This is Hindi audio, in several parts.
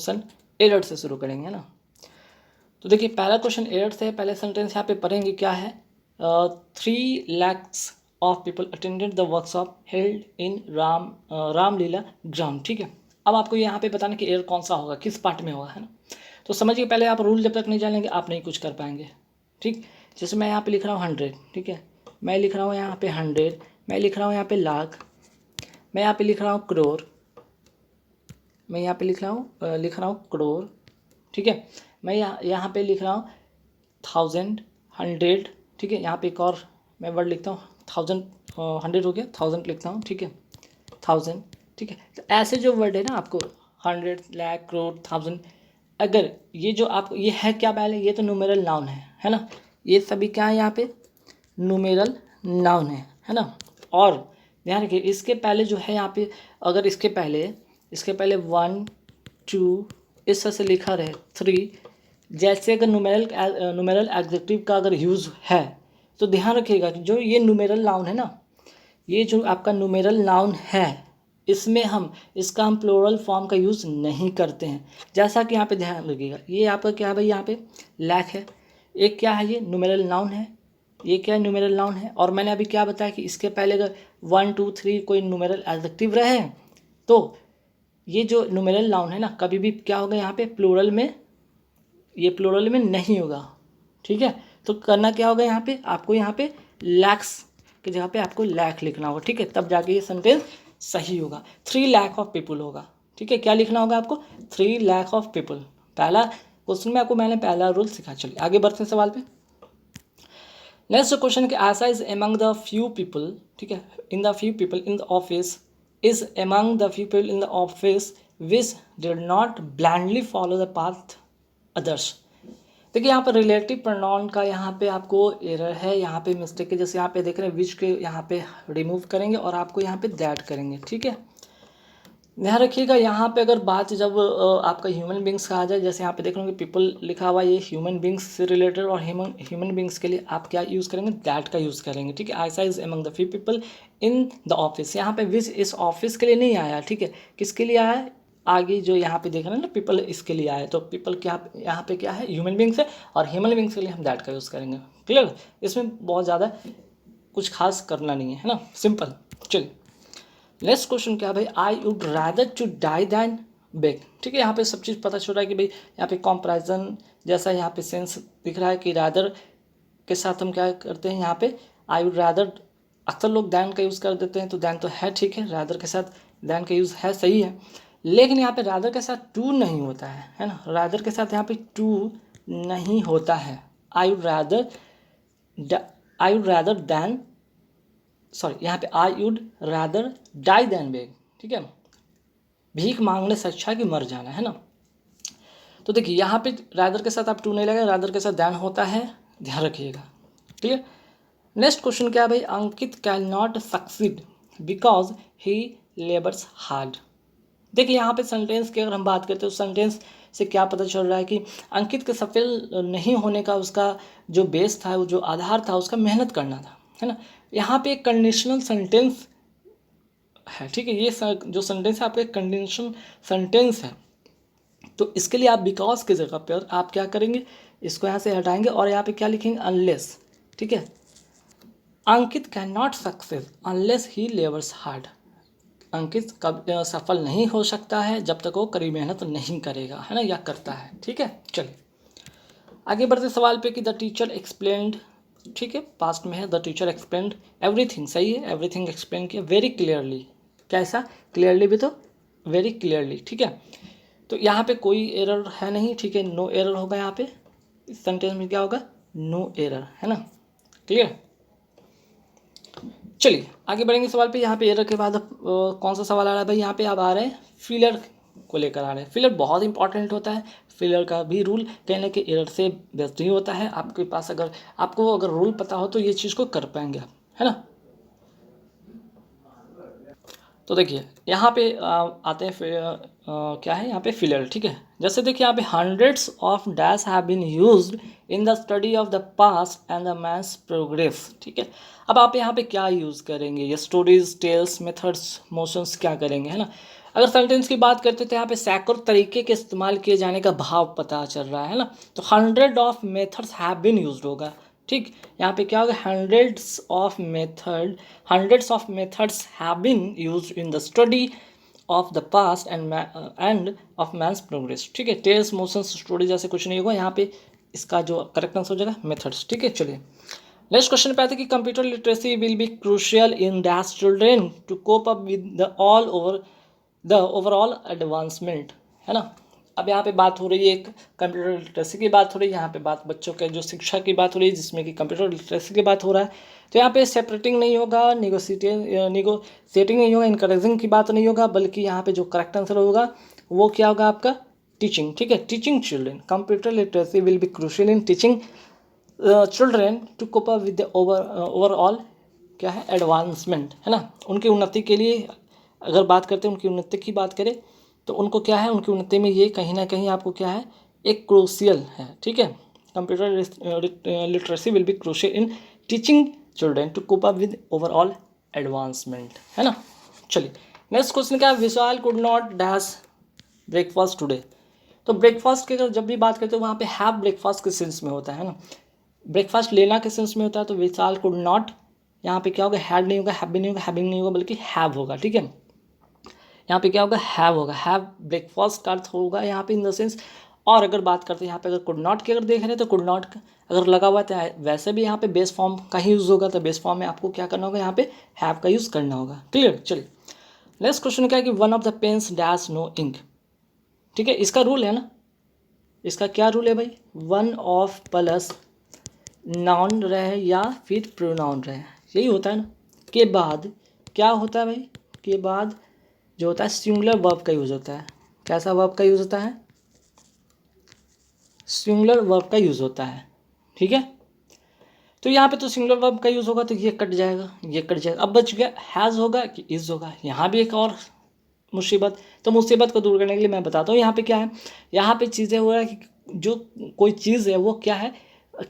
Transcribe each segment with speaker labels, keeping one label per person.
Speaker 1: क्वेश्चन एरर से शुरू करेंगे, है ना। तो देखिए पहला क्वेश्चन एरर से है। पहले सेंटेंस यहाँ पे पढ़ेंगे क्या है। 3 lakhs of people attended the workshop held in Ramlila ground. ठीक है, अब आपको यहाँ पे बताना कि एरर कौन सा होगा, किस पार्ट में होगा, है ना। तो समझिए पहले आप रूल जब तक नहीं जानेंगे आप नहीं कुछ कर पाएंगे। ठीक, जैसे मैं यहाँ पे लिख रहा हूँ 100, ठीक है, मैं लिख रहा हूँ यहाँ पे 100, मैं लिख रहा हूँ यहाँ पे लाख, मैं यहाँ पे लिख रहा हूँ करोड़, मैं यहाँ पे लिख रहा हूँ करोड़, ठीक है। मैं यहाँ पे लिख रहा हूँ 1000, 100, ठीक है। यहाँ पे एक और मैं वर्ड लिखता हूँ 1000, 100 हो गया, 1000 लिखता हूँ, ठीक है, 1000, ठीक है। तो ऐसे जो वर्ड है ना आपको 100, लाख, करोड़, 1000, अगर ये जो आप ये है क्या, पहले ये तो न्यूमेरल नाउन है ना। ये सभी क्या है यहाँ पे न्यूमेरल नाउन है ना। और ध्यान रखिए इसके पहले जो है यहाँ पे, अगर इसके पहले 1 2 इस तरह से लिखा रहे 3, जैसे अगर न्यूमेरल एडजेक्टिव का अगर यूज़ है तो ध्यान रखिएगा कि जो ये न्यूमेरल नाउन है ना, ये जो आपका न्यूमेरल नाउन है इसमें इसका हम प्लूरल फॉर्म का यूज़ नहीं करते हैं। जैसा कि यहाँ पे ध्यान रखिएगा, ये आपका क्या है भाई, यहाँ पे लाख है, एक क्या है ये न्यूमेरल नाउन है, ये क्या है न्यूमेरल नाउन है। और मैंने अभी क्या बताया कि इसके पहले अगर 1 2 3 कोई न्यूमेरल एडजेक्टिव रहे तो ये जो न्यूमेरल नाउन है ना कभी भी क्या होगा यहाँ पे प्लूरल में, ये प्लूरल में नहीं होगा, ठीक है। तो करना क्या होगा यहाँ पे, आपको यहाँ पे लैक्स की जगह पे आपको लाख लिखना होगा, ठीक है, तब जाके ये सेंटेंस सही होगा। 3 लाख ऑफ पीपल होगा, ठीक है। क्या लिखना होगा आपको, 3 लाख ऑफ पीपल। पहला क्वेश्चन में आपको मैंने पहला रूल सिखा। चलिए आगे बढ़ते हैं सवाल पे। नेक्स्ट क्वेश्चन के Asha is among the few people, ठीक है, in the few people in the office, is among the few people in the office which did not blindly follow the path others. देखिए यहाँ पर रिलेटिव प्रोनाउन का यहाँ पे आपको एरर है, यहाँ पे मिस्टेक है। जैसे यहाँ पे देख रहे हैं विच के यहाँ पे रिमूव करेंगे और आपको यहाँ पे दैट करेंगे, ठीक है। ध्यान रखिएगा यहाँ पे अगर बात जब आपका ह्यूमन बींग्स का आ जाए, जैसे यहाँ पे देख रहे होंगे पीपल लिखा हुआ, ये ह्यूमन बींग्स से रिलेटेड, और ह्यूमन बींग्स के लिए आप क्या यूज़ करेंगे, दैट का यूज़ करेंगे, ठीक है। Ayesha is among the few people in the office, यहाँ पे विच इस ऑफिस के लिए नहीं आया, ठीक है, किसके लिए आया है, आगे जो यहाँ पे देख रहे हैं ना पीपल इसके लिए आया है। तो पीपल क्या यहाँ पे क्या है, ह्यूमन बींग्स है, और ह्यूमन बींग्स के लिए हम दैट का यूज़ करेंगे। क्लियर, इसमें बहुत ज़्यादा कुछ खास करना नहीं है ना, सिंपल। चलिए नेक्स्ट क्वेश्चन क्या भाई, I would rather to die than beg, ठीक है। यहाँ पे सब चीज़ पता चल रहा है कि भाई यहाँ पे कंपैरिजन जैसा यहाँ पे सेंस दिख रहा है कि रादर के साथ हम क्या करते हैं, यहाँ पे आई वुड रादर, अक्सर लोग दैन का यूज़ कर देते हैं, तो दैन तो है, ठीक है, रादर के साथ दैन का यूज़ है, सही है। लेकिन यहाँ पे रादर के साथ टू नहीं होता है ना, रादर के साथ यहाँ पे टू नहीं होता है। I would rather than, sorry, यहाँ पे I would rather die than beg, ठीक है, भीख मांगने से अच्छा कि मर जाना, है ना। तो देखिए यहाँ पे रादर के साथ आप टू नहीं लगा, रादर के साथ दैन होता है, ध्यान रखिएगा, क्लियर। नेक्स्ट क्वेश्चन क्या है भाई, Ankit can not succeed because he labours hard. देखिए यहाँ पे सेंटेंस की अगर हम बात करते हैं तो सेंटेंस से क्या पता चल रहा है कि अंकित के सफल नहीं होने का उसका जो बेस था, वो जो आधार था उसका मेहनत करना था, है ना। यहाँ पे एक कंडीशनल सेंटेंस है, ठीक है, ये जो सेंटेंस है आपका एक कंडीशनल सेंटेंस है। तो इसके लिए आप बिकॉज की जगह पर आप क्या करेंगे, इसको यहाँ से हटाएंगे और यहाँ पे क्या लिखेंगे, अनलेस, ठीक है। Ankit can not success unless he labours hard, Ankit कब सफल नहीं हो सकता है जब तक वो कड़ी मेहनत नहीं करेगा, है ना, या करता है, ठीक है। चलिए आगे बढ़ते सवाल पे कि द टीचर एक्सप्लेन्ड, ठीक है, पास्ट में है, द टीचर एक्सप्लेन्ड एवरीथिंग, सही है, एवरीथिंग एक्सप्लेन किया वेरी क्लियरली, कैसा क्लियरली भी तो वेरी क्लियरली, ठीक है। तो यहाँ पे कोई एरर है नहीं, ठीक है, नो एरर होगा यहाँ पे, इस सेंटेंस में क्या होगा, नो एरर, है ना, क्लियर। चलिए आगे बढ़ेंगे सवाल पे। यहाँ पे एरर के बाद कौन सा सवाल आ रहा है भाई, यहाँ पे अब आ रहे हैं फिलर को लेकर आ रहे हैं। फिलर बहुत इंपॉर्टेंट होता है, फिलर का भी रूल कहने के एरर से बेस्ट ही होता है। आपके पास अगर आपको अगर रूल पता हो तो ये चीज़ को कर पाएंगे आप, है ना। तो देखिए यहाँ पे आते हैं क्या है यहाँ पे फिलर, ठीक है। जैसे देखिए यहाँ पे hundreds of dash have been used in the study of the past and the maths progress, ठीक है। अब आप यहाँ पे क्या यूज़ करेंगे, ये स्टोरीज, टेल्स, मेथड्स, मोशंस क्या करेंगे, है ना। अगर सेंटेंस की बात करते तो यहाँ पे सैकड़ों तरीके के इस्तेमाल किए जाने का भाव पता चल रहा है ना, तो hundred of methods have been used होगा। ठीक, यहाँ पे क्या होगा, hundreds of methods have been used in the study of the past and of man's progress. ठीक है, टेल्स, मोशंस, स्टोरी जैसे कुछ नहीं होगा यहाँ पे, इसका जो करेक्ट आंसर हो जाएगा मेथड्स। ठीक है, चलिए नेक्स्ट क्वेश्चन पे आते हैं कि computer literacy will be crucial in dash children to cope up with the overall advancement, है ना। अब यहाँ पे बात हो रही है, एक कंप्यूटर लिटरेसी की बात हो रही है, यहाँ पे बात बच्चों के जो शिक्षा की बात हो रही है जिसमें कि कंप्यूटर लिटरेसी की बात हो रहा है। तो यहाँ पे सेपरेटिंग नहीं होगा, निगोशिएटिंग नहीं होगा, इनकरेजिंग की बात नहीं होगा, बल्कि यहाँ पे जो करेक्ट आंसर होगा वो क्या होगा आपका, टीचिंग। ठीक है, teaching children, computer literacy will be crucial in teaching children to cope up with the overall क्या है, एडवांसमेंट, है ना। उनकी उन्नति के लिए अगर बात करते हैं, उनकी उन्नति की बात करें तो उनको क्या है, उनकी उन्नति में ये कहीं ना कहीं आपको क्या है, एक क्रूशियल है। ठीक है, computer literacy will be crucial in teaching children to cope up with overall advancement, है ना। चलिए नेक्स्ट क्वेश्चन क्या है, Vishal could not dash breakfast today. तो ब्रेकफास्ट की अगर जब भी बात करते हैं वहाँ पे हैव ब्रेकफास्ट के सेंस में होता है ना, ब्रेकफास्ट लेना के सेंस में होता है। तो विशाल कुड नॉट, यहाँ पे क्या होगा, हैड नहीं होगा, हैव भी नहीं होगा, हैविंग नहीं होगा, बल्कि हैव होगा। ठीक है, यहाँ पे क्या होगा, हैव होगा, हैव ब्रेकफास्ट का अर्थ होगा यहाँ पे इन द सेंस। और अगर बात करते हैं यहाँ पे अगर कुड नॉट की अगर देख रहे हैं तो कुड नॉट अगर लगा हुआ है तो वैसे भी यहाँ पे बेस फॉर्म का ही यूज़ होगा, तो बेस फॉर्म में आपको क्या करना होगा, यहाँ पे हैव का यूज़ करना होगा। क्लियर, चलिए नेक्स्ट क्वेश्चन क्या है कि one of the pens dash no ink. ठीक है, इसका रूल है ना, इसका क्या रूल है भाई, वन ऑफ प्लस नाउन रहे या फिर प्रोनाउन रहे, यही होता है ना। के बाद क्या होता है भाई, के बाद जो होता है सिंगुलर वर्ब का यूज़ होता है। कैसा वर्ब का यूज़ होता है, सिंगुलर वर्ब का यूज़ होता है। ठीक है, तो यहाँ पे तो सिंगुलर वर्ब का यूज़ होगा तो ये कट जाएगा, ये कट जाएगा। अब बच गया हैज़ होगा कि इज़ होगा। यहाँ भी एक और मुसीबत, तो मुसीबत को दूर करने के लिए मैं बताता हूँ यहाँ पे क्या है, यहाँ पे चीज़ें हो रहा है कि जो कोई चीज़ है वो क्या है,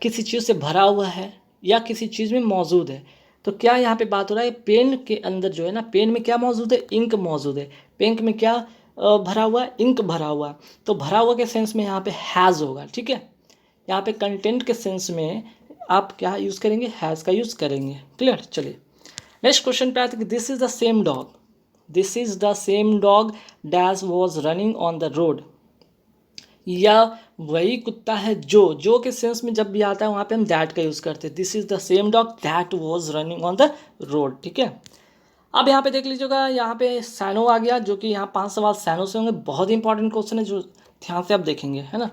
Speaker 1: किसी चीज़ से भरा हुआ है या किसी चीज़ में मौजूद है। तो क्या यहाँ पे बात हो रहा है, पेन के अंदर जो है ना, पेन में क्या मौजूद है, इंक मौजूद है। पेन में क्या भरा हुआ है, इंक भरा हुआ है। तो भरा हुआ के सेंस में यहाँ पे हैज़ होगा। ठीक है, यहाँ पे कंटेंट के सेंस में आप क्या यूज़ करेंगे, हैज़ का यूज़ करेंगे। क्लियर, चलिए नेक्स्ट क्वेश्चन पे आते हैं कि this is the same dog, this is the same dog dash was running on the road. या वही कुत्ता है जो के सेंस में जब भी आता है वहाँ पे हम दैट का यूज़ करते हैं। This is the same dog that was running on the road. ठीक है, अब यहाँ पे देख लीजिएगा, यहाँ पे सैनो आ गया, जो कि यहाँ 5 सवाल सैनो से होंगे। बहुत ही इंपॉर्टेंट क्वेश्चन है जो ध्यान से आप देखेंगे, है ना।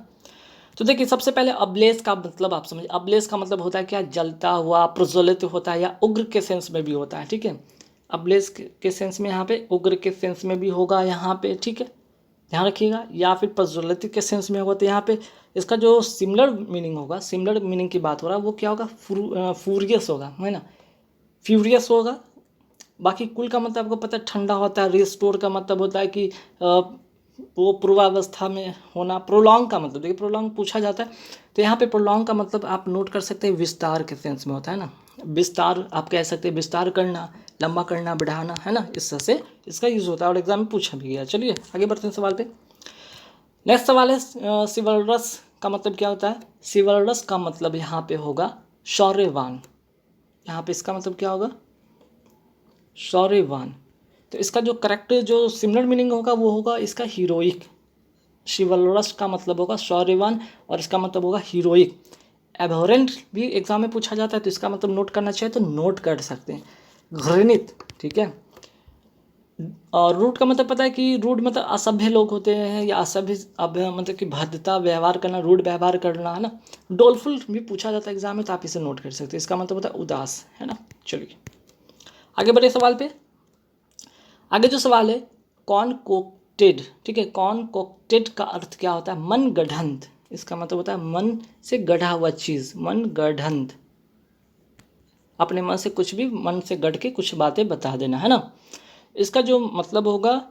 Speaker 1: तो देखिए सबसे पहले अब्लेस का मतलब आप समझिए, अब्लेस का मतलब होता है क्या, जलता हुआ, प्रज्वलित होता है, या उग्र के सेंस में भी होता है। ठीक है, अब्लेस के सेंस में यहाँ पे, उग्र के सेंस में भी होगा यहाँ पे। ठीक है, ध्यान रखिएगा, या फिर प्रज्वलित के सेंस में होगा। तो यहाँ पे इसका जो सिमिलर मीनिंग होगा, सिमिलर मीनिंग की बात हो रहा है, वो क्या होगा, फ्यूरियस होगा, है ना, फ्यूरियस होगा। बाकी कुल का मतलब आपको पता है ठंडा होता है। रिस्टोर का मतलब होता है कि वो पूर्वावस्था में होना। प्रोलॉन्ग का मतलब, देखिए प्रोलॉन्ग पूछा जाता है तो यहाँ पे प्रोलॉन्ग का मतलब आप नोट कर सकते हैं, विस्तार के सेंस में होता है ना। विस्तार आप कह सकते हैं, विस्तार करना, लंबा करना, बढ़ाना, है ना, इस तरह से इसका यूज़ होता है और एग्जाम में पूछा भी गया। चलिए आगे बढ़ते हैं सवाल पे। नेक्स्ट सवाल है सिवलरस का मतलब क्या होता है। सिवलरस का मतलब यहाँ पे होगा शौर्यवान। यहाँ पे इसका मतलब क्या होगा, शौर्यवान। तो इसका जो करेक्ट जो सिमिलर मीनिंग होगा वो होगा इसका हीरोइक। शिवलरस का मतलब होगा शौर्यवान और इसका मतलब होगा हीरोइक। एबोरेंट भी एग्जाम में पूछा जाता है तो इसका मतलब नोट करना चाहिए तो नोट कर सकते हैं, घृणित। ठीक है, और रूड का मतलब पता है कि रूड मतलब असभ्य लोग होते हैं, या असभ्य मतलब कि भद्रता व्यवहार करना, रूड व्यवहार करना, है ना। डोलफुल भी पूछा जाता है एग्जाम में तो आप इसे नोट कर सकते हैं, इसका मतलब होता है उदास, है ना। चलिए आगे बढ़े सवाल पे। आगे जो सवाल है कॉनकोक्टेड। ठीक है, कॉनकोक्टेड का अर्थ क्या होता है, मन गढ़ंत। इसका मतलब होता है मन से गढ़ा हुआ चीज़, मन गढ़ंत। अपने मन से कुछ भी, मन से गढ़ के कुछ बातें बता देना, है ना। इसका जो मतलब होगा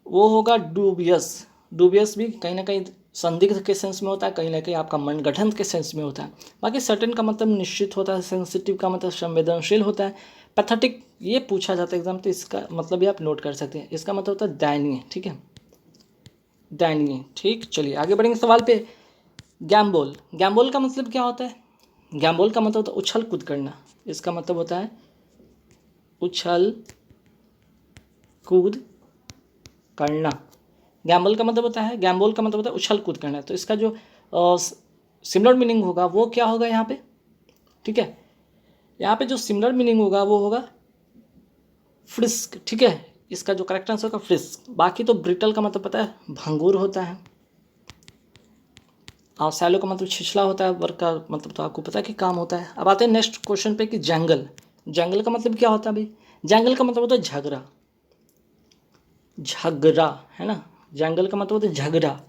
Speaker 1: वो होगा डूबियस। डूबियस भी कहीं ना कहीं संदिग्ध के सेंस में होता है, कहीं ना कहीं आपका मनगढ़ंत के सेंस में होता है। बाकी सर्टेन का मतलब निश्चित होता है, सेंसिटिव का मतलब संवेदनशील होता है, पैथेटिक ये पूछा जाता है एग्जाम, तो इसका मतलब भी आप नोट कर सकते हैं। इसका मतलब होता है दयनीय, ठीक है, दयनीय। ठीक, चलिए आगे बढ़ेंगे सवाल पे। गैम्बोल, गैम्बोल का मतलब क्या होता है? गैम्बोल का मतलब होता है उछल कूद करना। इसका मतलब होता है उछल कूद करना। गैम्बल का मतलब होता है, गैम्बोल का मतलब होता है उछल कूद करना। तो इसका जो सिमिलर मीनिंग होगा वो क्या होगा यहाँ पे? ठीक है, यहाँ पे जो सिमिलर मीनिंग होगा वो होगा फ्रिस्क, ठीक है। इसका जो करेक्ट आंसर होगा फ्रिस्क। बाकी तो ब्रिटल का मतलब पता है भंगुर होता है, और सैलो का मतलब छिछला होता है, वर्क का मतलब तो आपको पता है कि काम होता है। अब आते हैं नेक्स्ट क्वेश्चन पे कि जंगल, जंगल का मतलब क्या होता है भाई? जंगल का मतलब होता है झगड़ा, झगड़ा है ना, जंगल का मतलब होता है झगड़ा।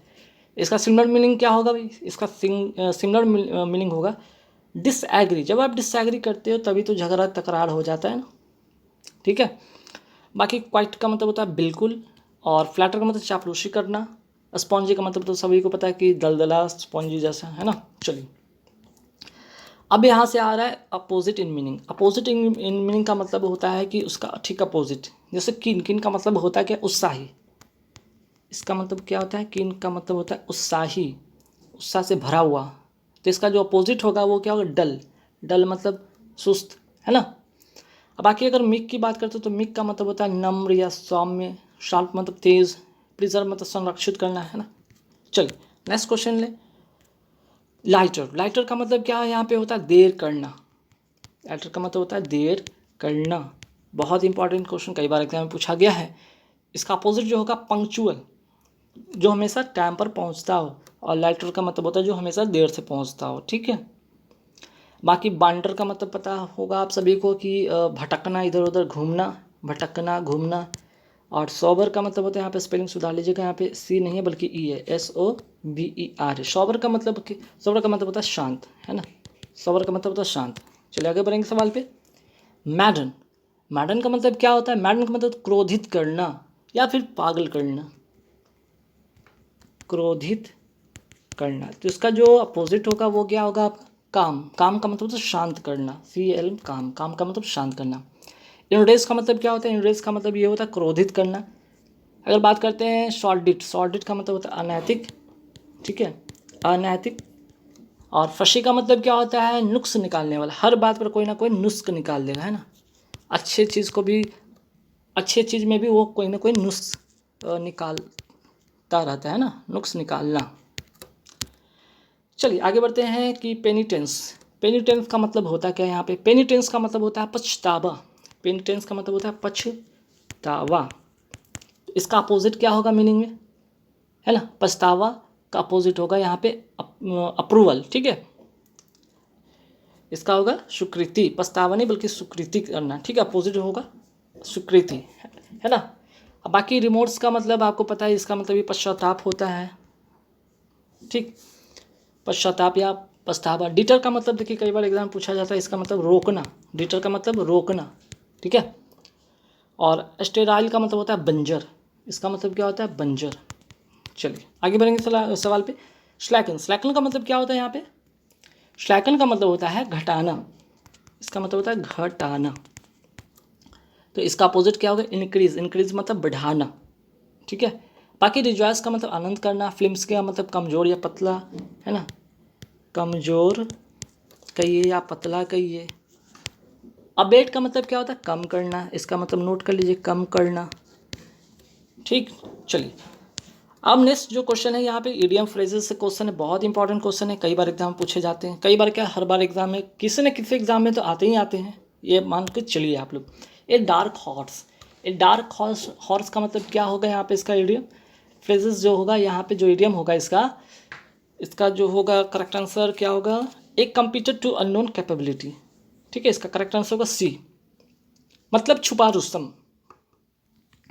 Speaker 1: इसका सिमिलर मीनिंग क्या होगा भाई? इसका सिमिलर मीनिंग होगा डिसएग्री। जब आप डिसएग्री करते हो तभी तो झगड़ा तकरार हो जाता है ना, ठीक है। बाकी क्वाइट का मतलब होता है बिल्कुल, और फ्लैटर का मतलब चापलूसी करना। स्पॉन्जी का मतलब तो सभी को पता है कि दलदला स्पॉन्जी जैसा, है ना। चलिए अब यहाँ से आ रहा है opposite in meaning. Opposite in meaning का मतलब होता है कि उसका ठीक अपोजिट। जैसे किन, किन का मतलब होता है क्या? उत्साही। इसका मतलब क्या होता है? किन का मतलब होता है उत्साही, उत्साह से भरा हुआ। तो इसका जो अपोजिट होगा वो क्या होगा? डल। डल मतलब सुस्त, है ना। अब बाकी अगर मिक की बात करते हो तो मिक का मतलब होता है नम्र या सौम्य। शार्प मतलब तेज। प्रिजर्व मतलब संरक्षित करना, है ना। चलिए नेक्स्ट क्वेश्चन ले। लाइटर, लाइटर का मतलब क्या है? यहाँ पे होता है देर करना। लाइटर का मतलब होता है देर करना। बहुत इंपॉर्टेंट क्वेश्चन, कई बार एग्जाम में पूछा गया है। इसका अपोजिट जो होगा पंक्चुअल, जो हमेशा टाइम पर पहुँचता हो, और लाइटर का मतलब होता है जो हमेशा देर से पहुँचता हो, ठीक है। बाकी बांडर का मतलब पता होगा आप सभी को कि भटकना, इधर उधर घूमना, भटकना घूमना। और सॉबर का मतलब होता है, यहाँ पे स्पेलिंग सुधार लीजिएगा, यहाँ पे सी नहीं है बल्कि ई है, SOBER है। सॉबर का मतलब सॉबर का मतलब होता है शांत, है ना। सॉबर का मतलब होता है शांत। चलिए आगे बढ़ेंगे सवाल पे। मैडन, मैडन का मतलब क्या होता है? मैडन का मतलब क्रोधित करना या फिर पागल करना, क्रोधित करना। तो इसका जो अपोजिट होगा वो क्या होगा? काम, काम का मतलब तो शांत करना, CL काम, काम का मतलब शांत करना। इनरेज का मतलब क्या होता है? इनरेज का मतलब ये होता है क्रोधित शॉर्डिट। अगर बात करते हैं शॉर्डिट, शॉर्डिट का मतलब होता है अनैतिक, ठीक है, अनैतिक। और फशी का मतलब क्या होता है? नुक्स निकालने वाला, हर बात पर कोई ना कोई नुस्ख निकाल देगा, है ना। अच्छे चीज़ को भी, अच्छे चीज़ में भी वो कोई ना कोई नुस्ख निकालता रहता है ना, नुक्स निकालना। चलिए आगे बढ़ते हैं कि पेनिटेंस, पेनिटेंस का मतलब होता क्या है यहाँ पे? पेनिटेंस का मतलब होता है पछतावा। पेनिटेंस का मतलब होता है पछतावा। इसका अपोजिट क्या होगा मीनिंग में, है ना? पछतावा का अपोजिट होगा यहाँ पे अप्रूवल, ठीक है। इसका होगा स्वीकृति, पछतावा नहीं बल्कि स्वीकृति करना, ठीक है। अपोजिट होगा स्वीकृति, है ना। अब बाकी रिमोट्स का मतलब आपको पता है, इसका मतलब ये पश्चाताप होता है, ठीक। पश्चाताप या पछतावा। डिटर का मतलब देखिए कई बार एग्जाम पूछा जाता है, इसका मतलब रोकना। डिटर का मतलब रोकना, ठीक है। और स्टेराइल का मतलब होता है बंजर। इसका मतलब क्या होता है? बंजर। चलिए आगे बढ़ेंगे सवाल पे। स्लैकन, स्लैकन का मतलब क्या होता है यहाँ पे? स्लैकन का मतलब होता है घटाना। इसका मतलब होता है घटाना। तो इसका अपोजिट क्या होगा? इंक्रीज, इंक्रीज मतलब बढ़ाना, ठीक है। बाकी रिजॉयस का मतलब आनंद करना। फिल्म्स का मतलब कमज़ोर या पतला, है ना, कमज़ोर कहिए या पतला कहिए। अबेट का मतलब क्या होता है? कम करना। इसका मतलब नोट कर लीजिए, कम करना, ठीक। चलिए अब नेक्स्ट जो क्वेश्चन है यहाँ पे इडियम फ्रेजेस से क्वेश्चन है, बहुत इंपॉर्टेंट क्वेश्चन है, कई बार एग्जाम पूछे जाते हैं। कई बार क्या, हर बार एग्जाम में किसी न किसी एग्जाम में तो आते ही आते हैं, ये मान के चलिए आप लोग। A dark horse, a dark horse, horse का मतलब क्या होगा यहाँ पे? इसका इडियम फ्रेजेस जो होगा यहाँ पे, जो इडियम होगा इसका, इसका जो होगा करेक्ट आंसर क्या होगा? एक कंप्यूटर टू अननोन कैपेबिलिटी, ठीक है। इसका करेक्ट आंसर होगा सी, मतलब छुपा रुस्तम,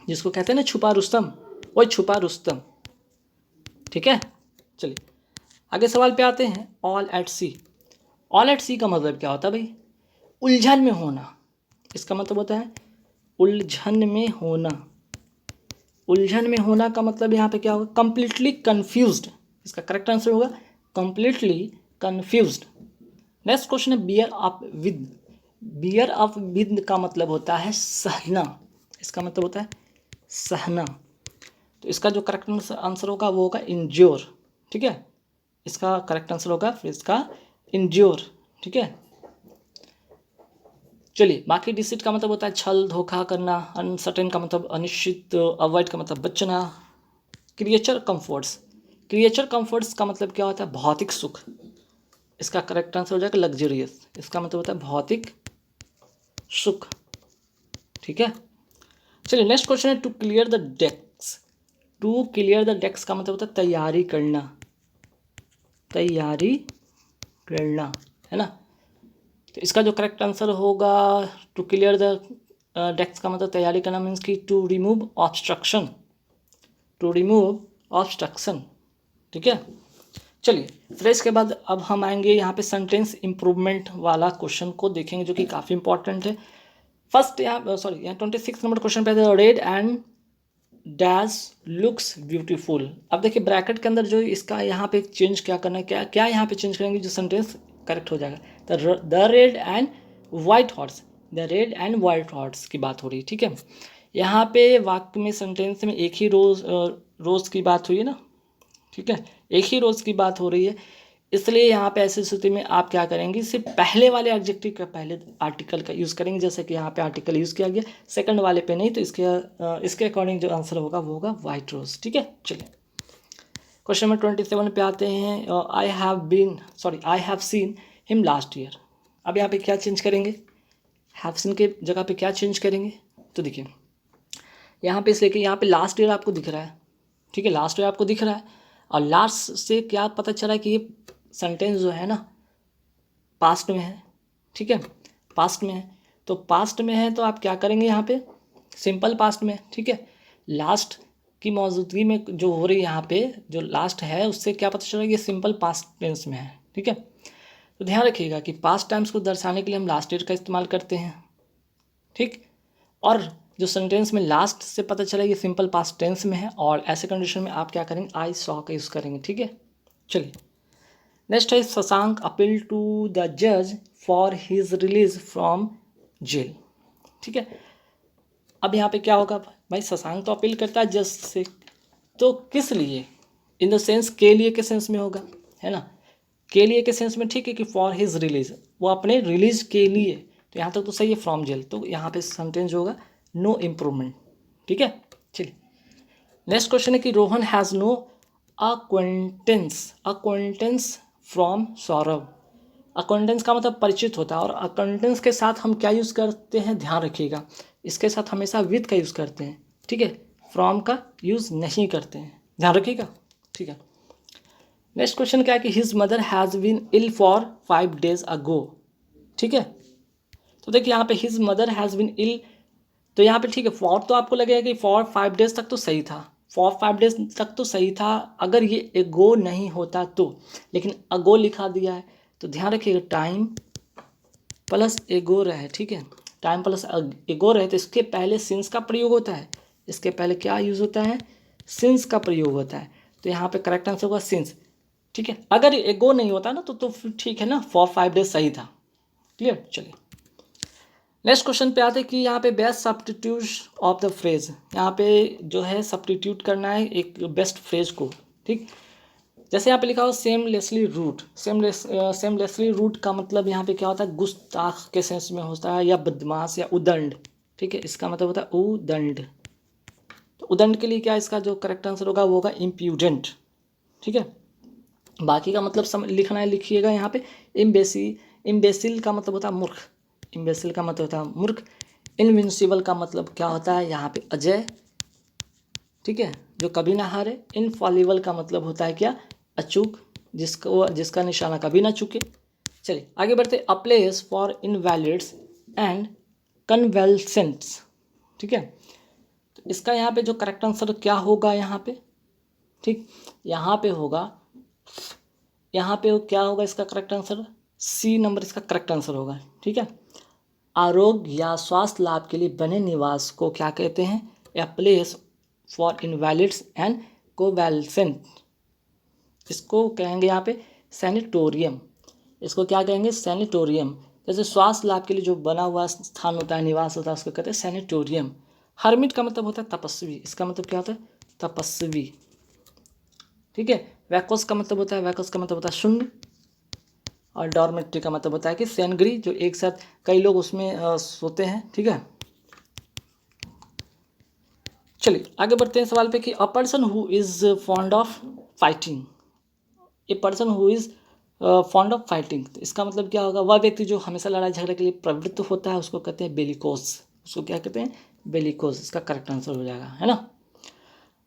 Speaker 1: जिसको कहते हैं ना छुपा रुस्तम, वही छुपा रुस्तम, ठीक है। चलिए आगे सवाल पे आते हैं। All at sea, all at sea का मतलब क्या होता है भाई? उलझन में होना। इसका मतलब होता है उलझन में होना। उलझन में होना का मतलब यहाँ पे क्या होगा? Completely confused. इसका करेक्ट आंसर होगा कंप्लीटली कन्फ्यूज्ड। नेक्स्ट क्वेश्चन है beer up with, beer up with का मतलब होता है सहना, इसका मतलब होता है सहना। तो इसका जो करेक्ट आंसर होगा वो होगा इंड्योर, ठीक है, इसका करेक्ट आंसर होगा फिर इसका इंड्योर, ठीक है। चलिए, बाकी डिसिट का मतलब होता है छल, धोखा करना, अनसर्टेन का मतलब अनिश्चित, अवॉइड का मतलब बचना। क्रिएचर कंफर्ट्स, क्रिएचर कंफर्ट्स का मतलब क्या होता है? भौतिक सुख, इसका करेक्ट आंसर हो जाएगा लग्जरियस, इसका मतलब होता है भौतिक सुख, ठीक है। चलिए नेक्स्ट क्वेश्चन है to clear the decks. To clear the decks का मतलब होता है तैयारी करना, तैयारी करना, है ना। तो इसका जो करेक्ट आंसर होगा टू क्लियर द डेक्स का मतलब तैयारी करना मीन्स कि to remove obstruction, to remove obstruction, ठीक है। चलिए फिर इसके बाद अब हम आएंगे यहाँ पे सेंटेंस इम्प्रूवमेंट वाला क्वेश्चन को देखेंगे जो कि काफ़ी इंपॉर्टेंट है। फर्स्ट यहाँ सॉरी यहाँ 26 नंबर क्वेश्चन पे है red and dash looks beautiful. अब देखिए ब्रैकेट के अंदर जो इसका यहाँ पे चेंज क्या करना है, क्या क्या यहाँ पे चेंज करेंगे जो सेंटेंस करेक्ट हो जाएगा। The red and white horse, the red and white horse की बात हो रही है, ठीक है। यहाँ पे वाक्य में सेंटेंस में एक ही रोज़ की बात हुई है ना, ठीक है, एक ही रोज़ की बात हो रही है, इसलिए यहाँ पे ऐसी स्थिति में आप क्या करेंगे, सिर्फ पहले वाले एडजेक्टिव का पहले आर्टिकल का यूज़ करेंगे, जैसे कि यहाँ पे आर्टिकल यूज़ किया गया, सेकंड वाले पे नहीं। तो इसके अकॉर्डिंग जो आंसर होगा वो होगा वाइट रोज, ठीक है। चलिए क्वेश्चन नंबर 27 पे आते हैं। I have seen him last year. अब यहाँ पे क्या चेंज करेंगे, हैव सीन के जगह पे क्या चेंज करेंगे, तो देखिए यहाँ पे इसलिए कि यहाँ पे लास्ट ईयर आपको दिख रहा है, ठीक है, लास्ट ईयर आपको दिख रहा है, और लास्ट से क्या पता चला कि ये सेंटेंस जो है ना पास्ट में है, ठीक है, पास्ट में है। तो पास्ट में है तो आप क्या करेंगे यहाँ पे, सिंपल पास्ट में, ठीक है। लास्ट की मौजूदगी में जो हो रही है यहाँ पे जो लास्ट है उससे क्या पता चला ये सिंपल पास्ट टेंस में है, ठीक है। तो ध्यान रखिएगा कि पास्ट टाइम्स को दर्शाने के लिए हम लास्ट ईयर का इस्तेमाल करते हैं, ठीक। और जो सेंटेंस में लास्ट से पता चला ये सिंपल पास्ट टेंस में है, और ऐसे कंडीशन में आप क्या करेंगे, आई सॉ का यूज़ करेंगे, ठीक है। चलिए नेक्स्ट है शशांक अपील टू द जज for his release from jail, ठीक है। अब यहाँ पे क्या होगा भाई, शशांक तो अपील करता है जज से, तो किस लिए, इन द सेंस के लिए के सेंस में होगा, है ना, के लिए के सेंस में, ठीक है, कि फॉर हिज रिलीज, वो अपने रिलीज के लिए, तो यहाँ तक तो सही है, फ्रॉम जेल, तो यहाँ पे सेंटेंस होगा नो इम्प्रूवमेंट, ठीक है। चलिए नेक्स्ट क्वेश्चन है कि Rohan has no acquaintance from Saurabh. Acquaintance का मतलब परिचित होता है, और अक्वेंटेंस के साथ हम क्या यूज़ करते हैं, ध्यान रखिएगा, इसके साथ हमेशा विद का यूज़ करते हैं, ठीक है, फ्रॉम का यूज़ नहीं करते हैं, ध्यान रखिएगा, ठीक है। नेक्स्ट क्वेश्चन क्या है कि his mother has been ill for 5 days ago, ठीक है। तो देखिए यहाँ पे his mother has been ill, तो यहाँ पे ठीक है, फॉर तो आपको लगेगा कि फॉर 5 days तक तो सही था, फॉर 5 days तक तो सही था अगर ये एगो नहीं होता तो, लेकिन अगो लिखा दिया है, तो ध्यान रखिएगा टाइम प्लस एगो रहे, ठीक है, टाइम प्लस एगो रहे तो इसके पहले सिंस का प्रयोग होता है, इसके पहले क्या यूज़ होता है, सिंस का प्रयोग होता है, तो यहाँ पे करेक्ट आंसर होगा सिंस, ठीक है। अगर एगो नहीं होता ना तो फिर ठीक है ना, फॉर 5 days सही था, क्लियर। चलिए नेक्स्ट क्वेश्चन पे आते हैं कि यहाँ पे best substitute of the phrase, यहाँ पे जो है सब्स्टिट्यूट करना है एक बेस्ट फ्रेज को, ठीक। जैसे यहाँ पे लिखा हो सेमलेसली रूट, सेमलेसली रूट का मतलब यहाँ पे क्या होता है, गुस्ताख के सेंस में होता है, या बदमाश या उदंड, ठीक है, इसका मतलब होता है उदंड। तो उदंड के लिए क्या इसका जो करेक्ट आंसर होगा वो होगा इम्प्यूडेंट, ठीक है। बाकी का मतलब लिखना है, लिखिएगा यहाँ पे इम्बेसिल का मतलब होता है मूर्ख, इम्बेसिल का मतलब होता है मूर्ख। इनविंसिबल का मतलब क्या होता है यहाँ पे अजय, ठीक है, जो कभी ना हारे। इनफॉलिबल का मतलब होता है क्या, अचूक, जिसका निशाना कभी ना चूके। चलिए आगे बढ़ते, अ प्लेस फॉर इनवैलिड्स एंड कन्वेल्सेंट्स, ठीक है। तो इसका यहाँ पे जो करेक्ट आंसर क्या होगा यहाँ पे, ठीक, यहाँ पे होगा, यहाँ पे क्या होगा इसका करेक्ट आंसर, सी नंबर इसका करेक्ट आंसर होगा, ठीक है। आरोग्य या स्वास्थ्य लाभ के लिए बने निवास को क्या कहते हैं, ए प्लेस फॉर इनवैलिड्स एंड कोवैल्सेंट, इसको कहेंगे यहाँ पे सैनिटोरियम, इसको क्या कहेंगे, सैनिटोरियम। जैसे श्वास लाभ के लिए जो बना हुआ स्थान होता है, निवास होता है, उसको कहते हैं सैनिटोरियम। हर्मिट का मतलब होता है तपस्वी, इसका मतलब क्या होता है? तपस्वी। ठीक है। वैकोस का मतलब होता है, वैकोस का मतलब होता है शून्य। और डॉर्मेट्री का मतलब होता है कि सैनगृह, जो एक साथ कई लोग उसमें सोते हैं। ठीक है। चलिए आगे बढ़ते हैं सवाल पे कि a person who is fond of fighting, a person who is fond of fighting, तो इसका मतलब क्या होगा? वह व्यक्ति जो हमेशा लड़ाई झगड़े के लिए प्रवृत्त होता है उसको कहते हैं बेलिकोस। उसको क्या कहते हैं? बेलिकोस। इसका करेक्ट आंसर हो जाएगा, है ना।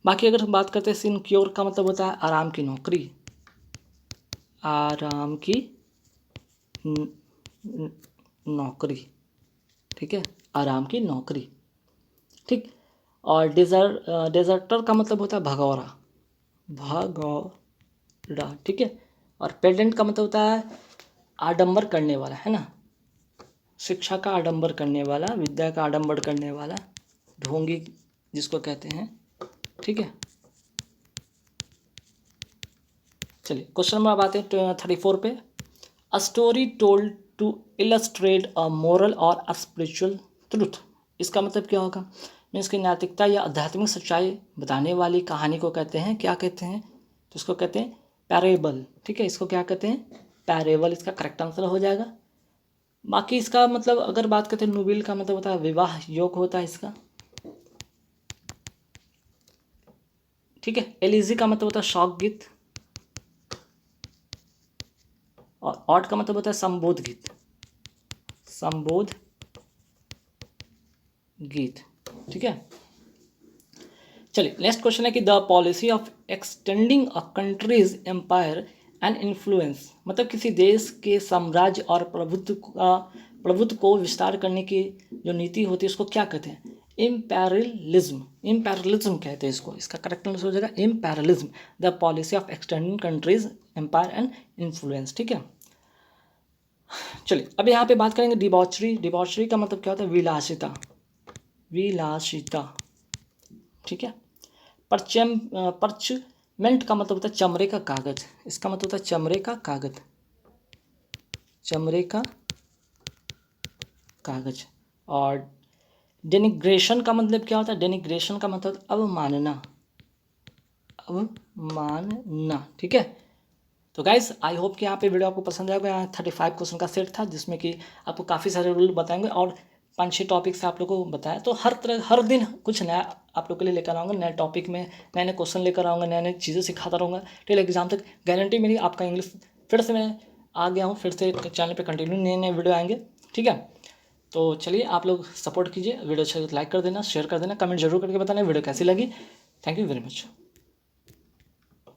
Speaker 1: बाकी अगर हम बात करते हैं सिनक्योर का मतलब होता है आराम की नौकरी, आराम की नौकरी। ठीक है, आराम की नौकरी। ठीक। और डेजर्टर का मतलब होता है भगौरा, भगौरा। ठीक है। और पेडेंट का मतलब होता है आडंबर करने वाला, है ना। शिक्षा का आडंबर करने वाला, विद्या का आडंबर करने वाला, ढोंगी जिसको कहते हैं। ठीक है। चलिए क्वेश्चन नंबर अब आते हैं 34 पे। A story told to illustrate a moral or a spiritual truth, इसका मतलब क्या होगा? मीन्स की नैतिकता या आध्यात्मिक सच्चाई बताने वाली कहानी को कहते हैं, क्या कहते हैं? तो इसको कहते हैं पैरेबल। ठीक है, इसको क्या कहते हैं? पैरेबल। इसका करेक्ट आंसर हो जाएगा। बाकी इसका मतलब अगर बात करते हैं नोवेल का मतलब होता है विवाह योग होता है इसका। ठीक है। एलिजी का मतलब होता है शौक गीत। और ऑड का मतलब होता है संबोध गीत, संबोध गीत। ठीक है। चलिए नेक्स्ट क्वेश्चन है कि the policy of extending a country's empire and influence, मतलब किसी देश के साम्राज्य और प्रभुत्व को विस्तार करने की जो नीति होती है उसको क्या कहते हैं? इम्पेरियलिज्म। इम्पेरियलिज्म कहते हैं इसको। इसका करेक्ट आंसर हो जाएगा imperialism, the policy of extending country's empire and influence. ठीक है। चलिए अब यहाँ पे बात करेंगे डिबॉचरी। डिबॉचरी का मतलब क्या होता है? विलासिता, विलासिता। ठीक है। परचमेंट का मतलब होता है चमड़े का कागज, इसका मतलब होता है चमड़े का कागज, चमड़े का कागज। और डेनिग्रेशन का मतलब क्या होता है? डेनिग्रेशन का मतलब अवमानना, अवमानना। ठीक है। तो गाइस आई होप कि यहाँ पे वीडियो आपको पसंद आएगा। यहाँ 35 क्वेश्चन का सेट था जिसमें कि आपको काफ़ी सारे रूल बताएंगे और 5-6 टॉपिक से आप लोगों को बताया। तो हर दिन कुछ नया आप लोग के लिए लेकर आऊँगा, नए टॉपिक में नए नए क्वेश्चन लेकर आऊँगा, नए नए चीज़ें सिखाता रहूँगा टिल एग्जाम तक। गारंटी मेरी आपका इंग्लिश फिर से मैं आ गया हूँ, फिर से चैनल पर कंटिन्यू नए नए वीडियो आएंगे। ठीक है। तो चलिए आप लोग सपोर्ट कीजिए, वीडियो अच्छा लाइक कर देना, शेयर कर देना, कमेंट जरूर करके बताना वीडियो कैसी लगी। Thank you very much.